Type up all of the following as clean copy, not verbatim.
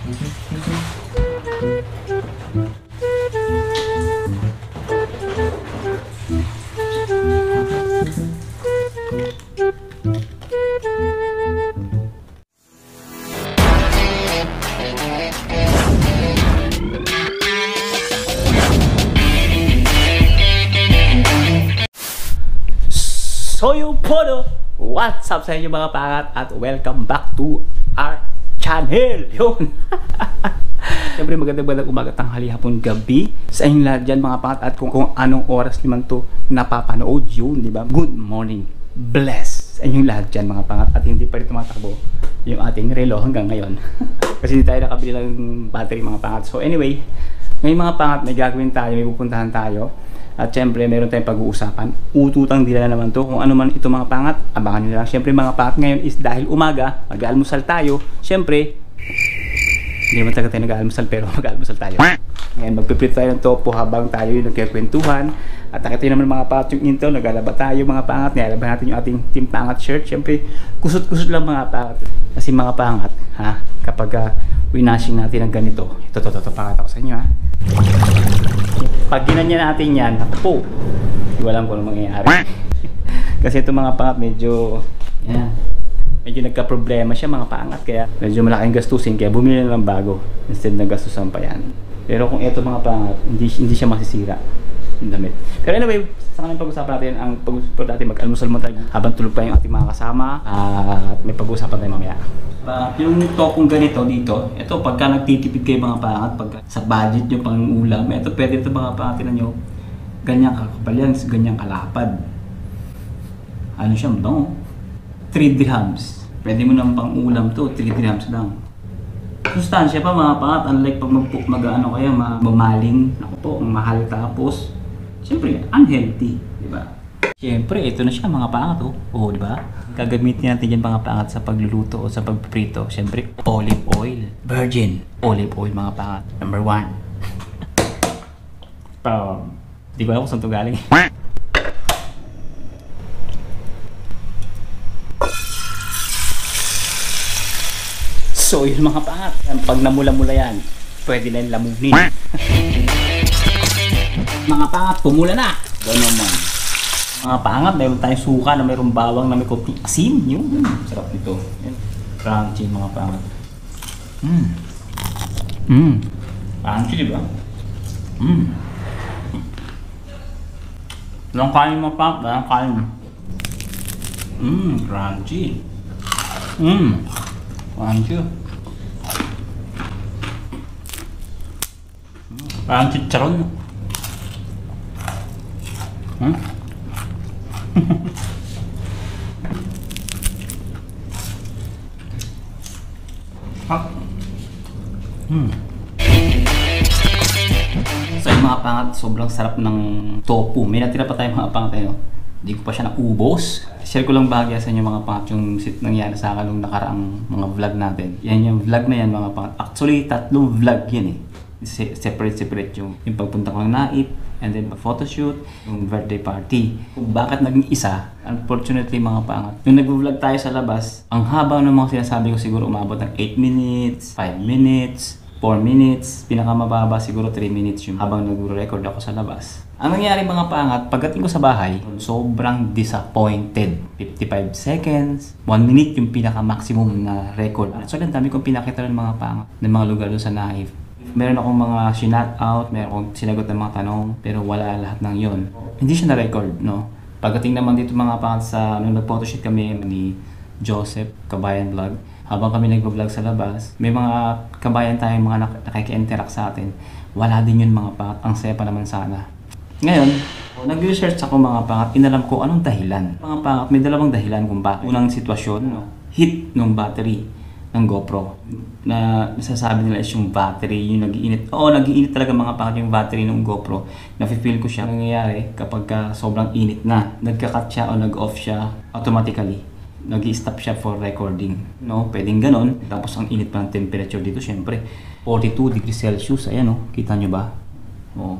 So yung pono, what's up sa inyo mga pangat at welcome back to our channel. Yun. Siyempre magandang umaga, tanghali, hapon, gabi sa inyong lahat dyan mga pangat at kung anong oras naman to napapanood yun, di ba? Good morning, bless sa inyong lahat dyan mga pangat at hindi pa rin tumatakbo yung ating relo hanggang ngayon. Kasi hindi tayo nakabili ng battery mga pangat. So anyway, ngayon mga pangat may gagawin tayo, may pupuntahan tayo. At syempre, meron tayong pag-uusapan. Ututang dila na naman to. Kung ano man ito mga pangat, abangan nyo lang. Syempre mga pangat ngayon is dahil umaga, mag-aalmusal tayo. Syempre, hindi naman talaga tayo nag-aalmusal pero mag-aalmusal tayo. Ngayon, magpiprito tayo ng topo habang tayo yung nagkikwentuhan. At nakita nyo naman mga pangat yung intro, naglalaba tayo mga pangat. Nilalaban natin yung ating Team Pangat shirt. Syempre, kusot-kusot lang mga pangat. Kasi mga pangat, ha, kapag winashing natin ng ganito, ito pangat ako sa inyo ha. Pag ginanya natin yan, po, hindi ko alam kung ano mangyayari. Kasi ito mga pangat medyo, yan, medyo nagka-problema siya mga pangat. Kaya medyo malaking gastusin, kaya bumili na lang bago instead na gastusan pa yan. Pero kung ito mga pangat, hindi siya masisira yung damit. Pero anyway, sa kanang pag-usapan natin, ang pag-usapan natin, mag-almusal mo tayo habang tulog pa yung ating mga kasama. At may pag-usapan tayo mamaya. Yung tokong ganito dito, ito pagka nagtitipid kayo mga pangat, pagka sa budget nyo pang ulam, ito pwede ito mga pangat nyo, ganyang kakapal yan, ganyang kalapad. Ano siya, no? 3 dirhams. Pwede mo nang pang ulam to, 3 dirhams lang. Sustansya pa mga pangat, unlike pag mag-ano kayo, mamaling, ako po, ang mahal tapos, siyempre, unhealthy, di ba? Siyempre, ito na siya mga pangat, oh. Oo, di ba? Gagamitin natin yan mga pangat sa pagluluto o sa pagprito. Siyempre, olive oil. Virgin olive oil mga pangat. Number 1. Di ko alam kung saan ito galing. So, yun mga pangat. Pag namula-mula yan, pwede na yung lamunin. Mga pangat, pumula na. Gano'n naman. Mga pangat, mayroon tayong suka na mayroong bawang na may konting asin. Yun, sarap nito. Yan. Crunchy mga pangat. Crunchy, diba? Walang kain mga pangat, walang kain. Crunchy. Crunchy. Parang chicharon. So yung mga pangat, sobrang sarap ng tofu. May natira pa tayo mga pangat tayo. Hindi ko pa siya naubos. Share ko lang bahagya sa inyo mga pangat yung nangyari sa akin nung nakaraang mga vlog natin. Yan yung vlog na yan mga pangat. Actually, 3 vlog yan eh. Separate yung pagpunta ko ng Naip, and then photoshoot, yung birthday party. Kung bakit naging isa, unfortunately mga pangat, yung nag-vlog tayo sa labas, ang haba ng mga sinasabi ko siguro umabot ng 8 minutes, 5 minutes, 4 minutes, pinakamababa siguro 3 minutes yung habang nag-record ako sa labas. Ang nangyari mga pangat, pagdating ko sa bahay, sobrang disappointed. 55 seconds, 1 minute yung pinaka-maximum na record. So ang dami kong pinakita ng mga pangat, ng mga lugar doon sa Naif. Meron akong mga sinat out, meron akong sinagot ng mga tanong, pero wala lahat ng yon. Hindi siya na-record, no? Pagdating naman dito mga pangat sa, nung nag-photoshoot kami ni Joseph, Kabayan Vlog, habang kami nag-vlog sa labas, may mga kabayan tayong mga nakiki-interact sa atin. Wala din yun mga pangat, ang saya pa naman sana. Ngayon, nag-research ako mga pangat, inalam ko anong dahilan. Mga pangat, may dalawang dahilan kung bakit. Unang sitwasyon, no? Heat ng battery ng GoPro na nasasabi nila is yung battery yung nag-iinit. Oo, nag-iinit talaga mga pangat yung battery ng GoPro. Nafe-feel ko siya nangyayari kapag sobrang init na. Nagka-cut siya o nag-off siya automatically. Nag-i-stop siya for recording. No, pwedeng ganon. Tapos ang init pa ng temperature dito, syempre 42 degrees Celsius. Ayan oh, kita nyo ba? Oh,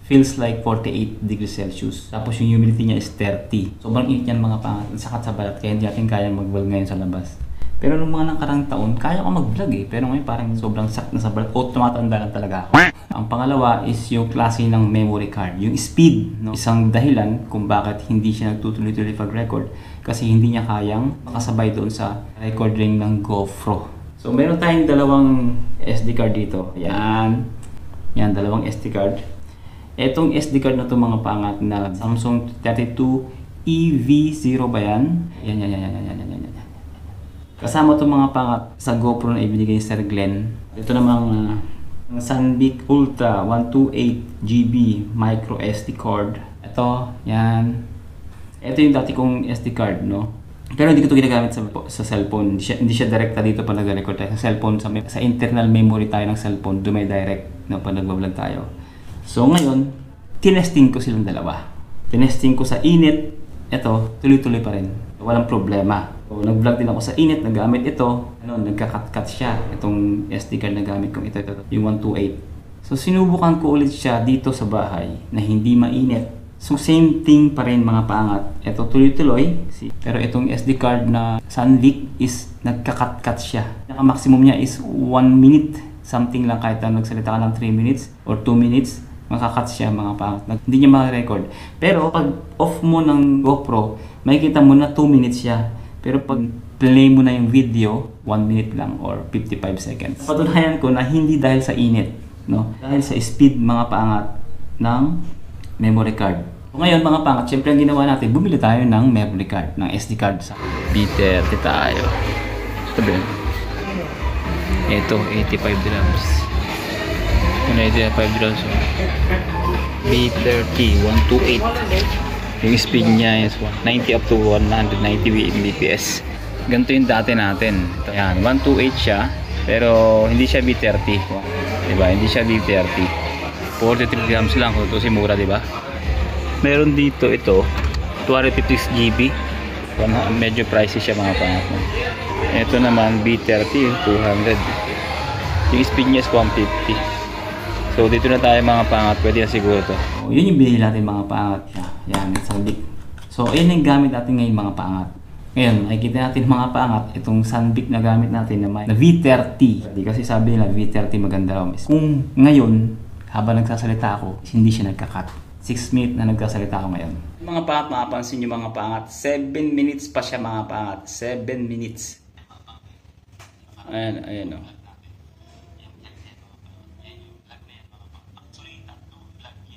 feels like 48 degrees Celsius. Tapos yung humidity niya is 30. Sobrang init yan mga pangat. Sakat sa balat kaya hindi natin kaya mag-vlog ngayon sa labas. Pero nung mga nakarang taon, kaya ko mag-vlog eh. Pero ngayon parang sobrang sak na sa vlog. O tumatanda lang talaga ako. Ang pangalawa is yung klase ng memory card. Yung speed. No? Isang dahilan kung bakit hindi siya nagtutuloy-tuloy pag-record. Kasi hindi niya kayang makasabay doon sa recording ng GoPro. So meron tayong dalawang SD card dito. Yan. Yan, dalawang SD card. Etong SD card na to mga pangat na Samsung 32 EV0 ba yan? Yan. Kasama itong mga pangat sa GoPro na ibinigay ni Sir Glenn. Ito namang Sunbeak Ultra 128GB micro SD card. Ito, yan. Ito yung dati kong SD card, no? Pero hindi ko ito ginagamit sa cellphone. Hindi siya direkta dito pa nag-record tayo. Sa cellphone, sa internal memory tayo ng cellphone, doon may direct na pa nag-vlog tayo. So ngayon, tinesting ko silang dalawa. Tinesting ko sa init. Ito, tuloy-tuloy pa rin. Walang problema. So, nag-vlog din ako sa init, nagamit ito. Nagka-cut-cut siya. Itong SD card na gamit kong ito, yung 128. So, sinubukan ko ulit siya dito sa bahay na hindi mainit. So, same thing pa rin mga paangat. Ito, tuloy-tuloy. Pero itong SD card na Sunbeak is nagka-cut-cut siya. Naka-maximum niya is 1 minute. Something lang kahit nagsalita ka lang 3 minutes or 2 minutes. Makakat siya mga pangat. Hindi niya maka-record. Pero pag off mo ng GoPro, makikita mo na 2 minutes siya. Pero pag play mo na yung video, 1 minute lang or 55 seconds. Patunayan ko na hindi dahil sa init, no? Dahil sa speed mga pangat ng memory card. So ngayon mga pangat, syempre ang ginawa natin, bumili tayo ng memory card, ng SD card sa B30 tayo. Ito ba yun? Ito, 85 dirhams. Ano 85 dirhams? B30 128. Yung speed niya is 90 up to 190 Mbps. Ganito yung dati natin. Ito, yan, 128 siya, pero hindi siya B30. Diba? Hindi siya B30. 43 grams lang kung ito si mura, diba? Meron dito ito, 256 GB. Medyo pricey siya mga pangat. Ito naman B30, 200. Yung speed niya is 150. So dito na tayo mga pangat, pwede na siguro to. Yun yung binili natin mga pangat. Yan, Sunbeak. So ayan yung gamit natin ngayon mga pangat. Ngayon, makikita natin mga pangat, itong Sunbeak na gamit natin na V30. Kasi sabi nila V30 maganda raw. Kung ngayon, habang nagsasalita ako, hindi siya nagka-cut. 6 minutes na nagsasalita ako ngayon. Mga pangat, makapansin nyo mga pangat, 7 minutes pa siya mga pangat. 7 minutes. Ayan o.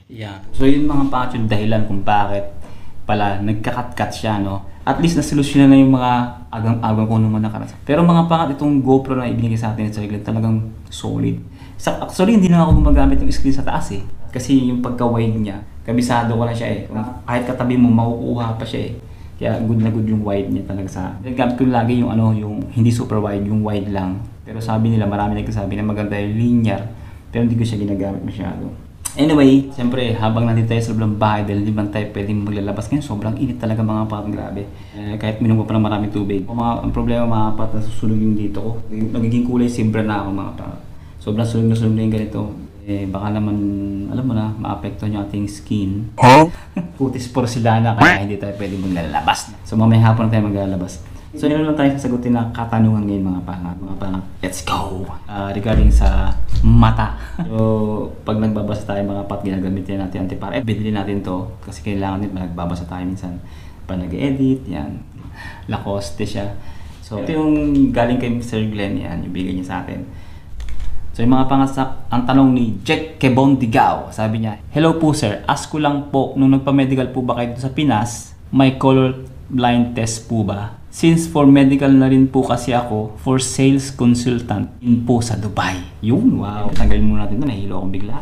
Yeah. So yun mga pangat yung dahilan kung bakit pala nagka-cut-cut siya, no? At least nasolusyonan na yung mga agang-agang ko naman nakarasan. Pero mga pangat, itong GoPro na ibinigay sa atin sa Glenn talagang solid. Actually, hindi na ako gumagamit yung screen sa taas eh. Kasi yung pagka-wide niya, kabisado ko na siya eh. Kahit katabi mo, makukuha pa siya eh. Kaya good na good yung wide niya talaga sa akin. Gamit ko lagi yung yung hindi super wide, yung wide lang. Pero sabi nila, marami nagsasabi na maganda yung linear. Pero hindi ko siya ginagamit masyado. Anyway, siyempre, habang nandito tayo sa loob ng bahay dahil hindi man tayo pwedeng maglalabas ngayon, sobrang init talaga mga papat, grabe. Kahit minum ko pa ng maraming tubig. Ang problema mga papat, nasusunog yung dito ko. Nagiging kulay sibra na ako mga papat. Sobrang sunog na yung ganito. Baka naman, alam mo na, maapektuhan yung ating skin. Putis porcelana, kaya hindi tayo pwedeng maglalabas. So mamaya hapon na tayo maglalabas. So nila lang tayo sasagutin na katanungan ngayon mga pangat. Let's go! Regarding sa mata. So pag nagbabasa tayo mga pat, ginagamitin natin antipara. Binili natin to kasi kailangan din nagbabasa tayo minsan pa nag-edit. Yan. Lacoste siya. So ito yung galing kay Sir Glenn. Yan, yung bigay niya sa atin. So yung mga pangat, ang tanong ni Jack Kebondigao, sabi niya, hello po sir, ask ko lang po, nung nagpa-medical po ba kayo sa Pinas, may color blind test po ba? Since for medical na rin po kasi ako, for sales consultant in po sa Dubai. Yun, wow. Tanggalin muna natin ito, nahilo akong bigla.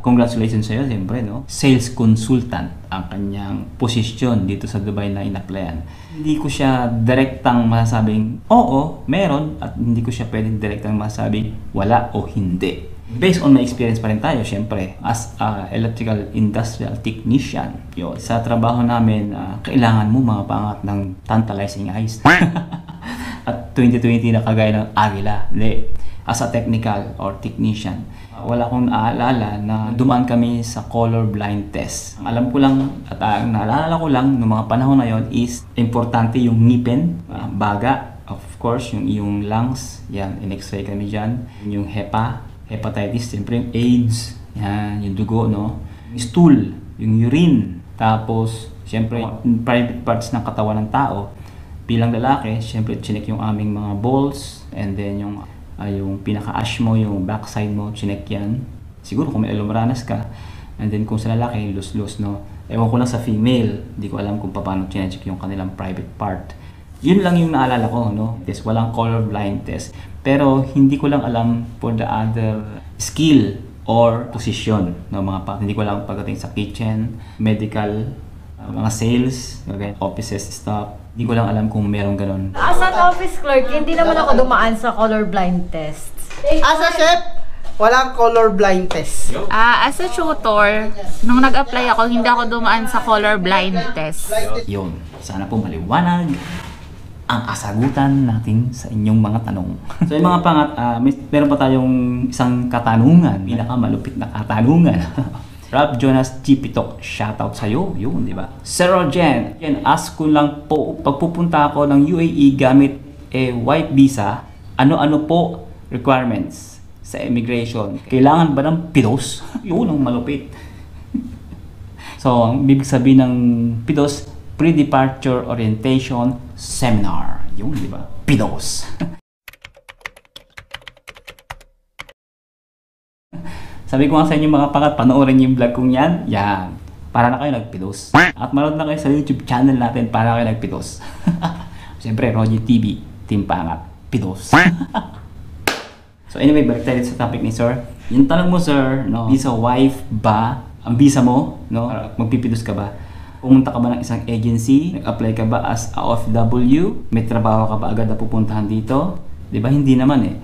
Congratulations sa'yo, siyempre, no? Sales consultant ang kanyang posisyon dito sa Dubai na in-applyan. Hindi ko siya direktang masasabing, oo, meron, at hindi ko siya pwedeng direktang masasabing, wala o hindi. Based on my experience pa rin tayo, syempre, as a electrical industrial technician. Yun. Sa trabaho namin, kailangan mo mga pangat ng tantalizing eyes. At 2020 na kagaya ng agila. As a technical or technician, wala akong naaalala na dumaan kami sa color blind test. Ang alam ko lang at naalala ko lang noong mga panahon na yon is importante yung ngipin, baga, Of course, yung iyong lungs, yan, in-x-ray kami dyan. Yung hepatitis, siyempre yung AIDS, yan, yung dugo, no? Yung stool, yung urine. Tapos, siyempre, yung private parts ng katawan ng tao. Bilang lalaki, siyempre, chinek yung aming mga balls, and then yung pinaka-ash mo, yung backside mo, chinek yan. Siguro kung may alumranas ka. And then kung sa lalaki, lus-lus, no? Ewan ko lang sa female, hindi ko alam kung paano chinecheck yung kanilang private part. Yun lang yung naalala ko, no? Test, walang colorblind test. Pero hindi ko lang alam for the other skill or position, no, mga pa. Hindi ko alam pagdating sa kitchen, medical, mga sales, okay, offices, staff. Hindi ko lang alam kung meron ganun. As an office clerk, hindi naman ako dumaan sa colorblind tests. As a chef, walang colorblind test. As a tutor, nung nag-apply ako, hindi ako dumaan sa colorblind test. Yun, sana po maliwanag ang kasagutan natin sa inyong mga tanong. So yung mga pangat, meron pa tayong isang katanungan, pinakamalupit na katanungan. Rob Jonas Chipitok, shoutout sa'yo, yun, di ba? Sir Rogen, ask ko lang po, pagpupunta ako ng UAE gamit wife visa, ano-ano po requirements sa immigration? Kailangan ba ng PIDOS? Yun ang malupit. So, ang bibig sabihin ng PIDOS, Pre-Departure Orientation Seminar. Yun, di ba? PIDOS. Sabi ko nga sa inyo mga pangat, panoorin yung vlog kong yan. Yan. Para na kayo nagpidos. At manood na kayo sa YouTube channel natin para kayo nagpidos. Siyempre, Roger TV, Team Pangat, Pidos. So anyway, balik tayo sa topic ni Sir. Yung tanong mo, Sir, no, visa wife ba ang visa mo? No? Magpipidos ka ba? Pumunta ka ba ng isang agency? Nag-apply ka ba as a OFW? May trabaho ka ba agad na pupuntahan dito? Diba? Hindi naman eh.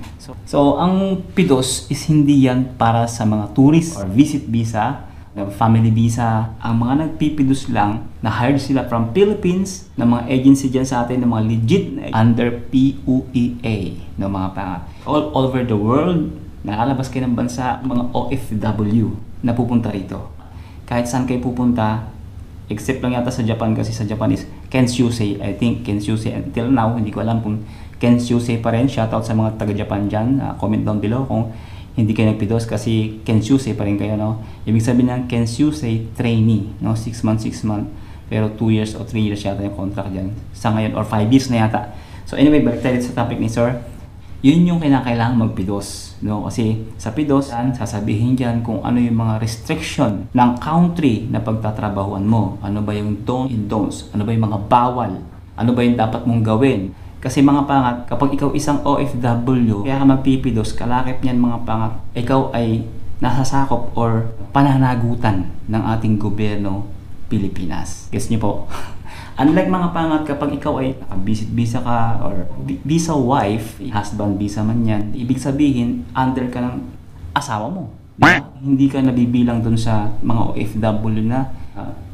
So ang PIDOS is hindi yan para sa mga tourist or visit visa, family visa. Ang mga nagpipidos lang, na hired sila from Philippines, ng mga agency dyan sa atin, ng mga legit under PUEA, ng mga pangat. All over the world, nakalabas kayo ng bansa, mga OFW na pupunta rito. Kahit saan kayo pupunta, except lang yata sa Japan, kasi sa Japan is Kenshusei. I think Kenshusei until now, hindi ko alam kung Kenshusei pa rin. Shoutout sa mga taga-Japan dyan. Comment down below kung hindi kayo nagpidos kasi Kenshusei pa rin kayo, no? Ibig sabihin ng Kenshusei trainee, no? 6 months. Pero 2 years o 3 years yata yung contract dyan. Sa ngayon, or 5 years na yata. So anyway, balik tayo sa topic ni Sir. Yun yung kinakailangan magpidos, no? Kasi sa pidos, sasabihin dyan kung ano yung mga restriction ng country na pagtatrabahuan mo. Ano ba yung do's and don'ts? Ano ba yung mga bawal? Ano ba yung dapat mong gawin? Kasi mga pangat, kapag ikaw isang OFW, kaya ka magpipidos, kalakip niyan mga pangat, ikaw ay nasasakop or pananagutan ng ating gobyerno Pilipinas. Guess niyo po? Unlike mga pangat, kapag ikaw ay naka-visit visa ka or visa wife, husband visa man yan, ibig sabihin, under ka ng asawa mo. Diba? Hindi ka nabibilang dun sa mga OFW na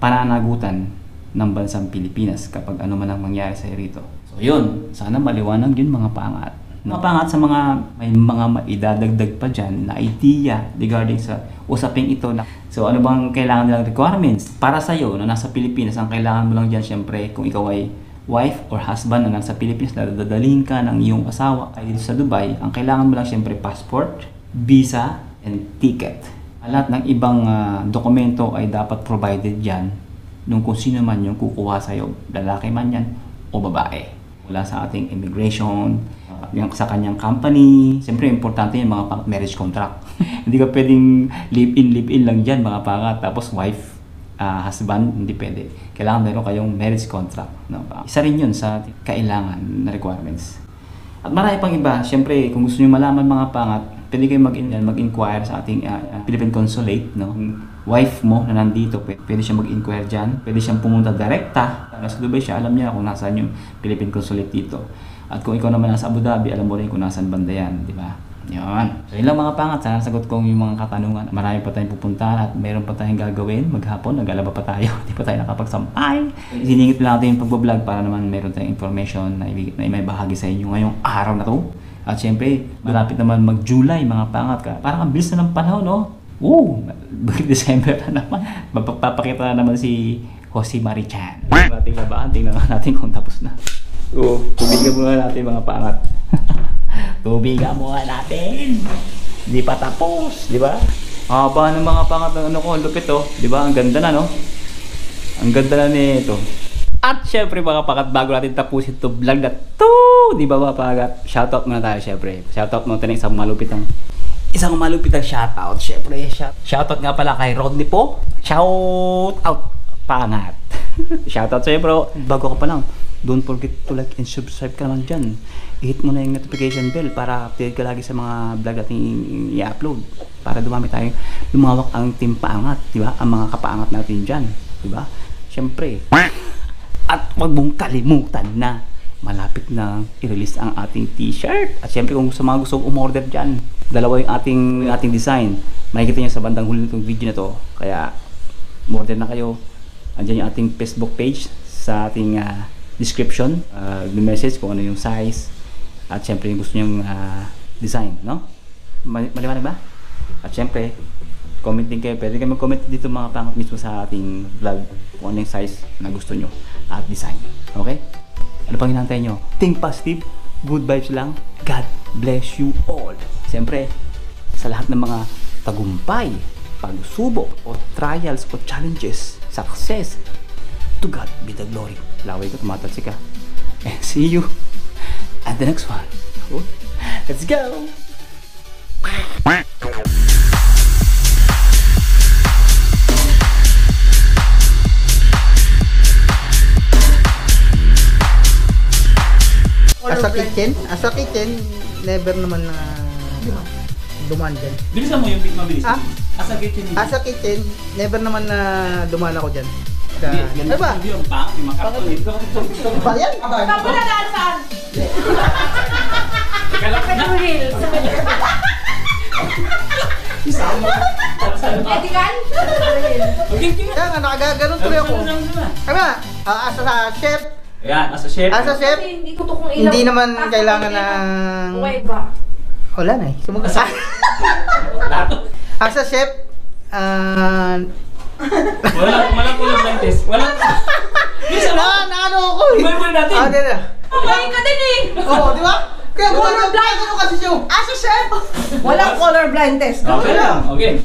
pananagutan ng bansang Pilipinas kapag ano man ang mangyari sa rito. So yun, sana maliwanag yun mga pangat. Mga pangat sa mga may mga maidadagdag pa dyan na idea regarding sa usaping ito na so ano bang kailangan nilang requirements para sa iyo na nasa Pilipinas. Ang kailangan mo lang dyan syempre kung ikaw ay wife or husband na nasa Pilipinas na dadalhin ka ng iyong asawa ay dito sa Dubai, ang kailangan mo lang syempre passport, visa, and ticket. Lahat ng ibang dokumento ay dapat provided dyan nung kung sino man yung kukuha sa iyo, lalaki man yan o babae. Mula sa ating immigration, yung sa kanyang company. Siyempre, importante yung mga marriage contract. Hindi ka pwedeng live-in lang dyan, mga pangat. Tapos wife, husband, hindi pwede. Kailangan meron kayong marriage contract. No? Isa rin yun sa kailangan na requirements. At marami pang iba. Siyempre, kung gusto nyo malaman mga pangat, pwede kayo mag-inquire sa ating Philippine Consulate. No? Wife mo na nandito, pwede siya mag-inquire dyan. Pwede siyang pumunta direkta. Nasa Dubai siya, alam niya kung nasaan yung Philippine Consulate dito. At kung ikaw naman nasa Abu Dhabi, alam mo rin kung nasaan banda yan, di ba? Yan. So yun lang mga pangat, sana sagot ko yung mga katanungan. Marami pa tayong pupuntahan at mayroon pa tayong gagawin. Maghapon, nag-alaba pa tayo. Hindi pa tayo nakapagsampay. Siningit lang natin yung pag-vlog para naman mayroon tayong information na may bahagi sa inyo ngayong araw na to. At syempre, malapit naman mag-July mga pangat ka. Parang ang bilis na ng panahon, no? December na naman. Magpapakita na naman si Jose Marichan. Tingnan natin kung tapos na. So, tubigan muna natin mga pangat. Tubigan muna natin. Hindi pa tapos, di ba? Haba ng mga pangat ng ano ko, lupit oh. Di ba? Ang ganda na, no? Ang ganda na nito. At syempre mga pangat, bago natin tapusin ito vlog na to, di ba mga pangat? Shoutout muna tayo syempre. Shoutout muna tayo ng isang malupitang shoutout. Syempre, shoutout nga pala kay Rodney po. Shoutout pangat. Shoutout sa'yo bro. Bago ka pa lang, don't forget to like and subscribe ka naman dyan. I-hit mo na yung notification bell para update ka lagi sa mga vlog natin i-upload. Para dumami tayo, lumawak ang team paangat, di ba? Ang mga kapaangat natin dyan, di ba? Syempre. At wag mong kalimutan na malapit na i-release ang ating t-shirt. At syempre kung sa mga gusto umorder dyan, dalawa yung ating design. Makikita nyo sa bandang huli nitong video na to. Kaya, umorder na kayo. Andyan yung ating Facebook page sa ating description. Message kung ano yung size. At syempre yung gusto nyong design, no? Maliwanag ba? At syempre, comment din kayo. Pwede kayo mag-comment dito mga pangat mismo sa ating vlog kung ano yung size na gusto nyo at design. Okay? Ano pang hinantay nyo? Think positive, good vibes lang. God bless you all. Siyempre, sa lahat ng mga tagumpay, pagsubok, o trials, o challenges, success, to God be the glory. Laway ko, tumatalsi ka. And see you at the next one. Let's go! As a kitchen, never naman na dumaan dyan. Bilisan mo yung mabilis. Ha? As a kitchen. As a kitchen, never naman na dumaan ako dyan. Ano ba? Yung pang, yung makapal. Ba yan? Tapos na daan saan? Kalak na. Medical? Kaya nga, nakagaganon tuloy ako. Kaya as a chef, Ayan, as a chef. Kasi hindi ko to kung ilang... hindi naman kailangan ng... Uway ba? Wala na eh. Sumagasa. Lato. As a chef, Walang kulang test. Walang... Bisa mo. ano ako eh. Ibalik natin. Ah, dito. Uway ka din eh! Oo, di ba? Kaya Colorblind. kasi siya. As a chef! Walang colorblind test. Okay lang. Okay.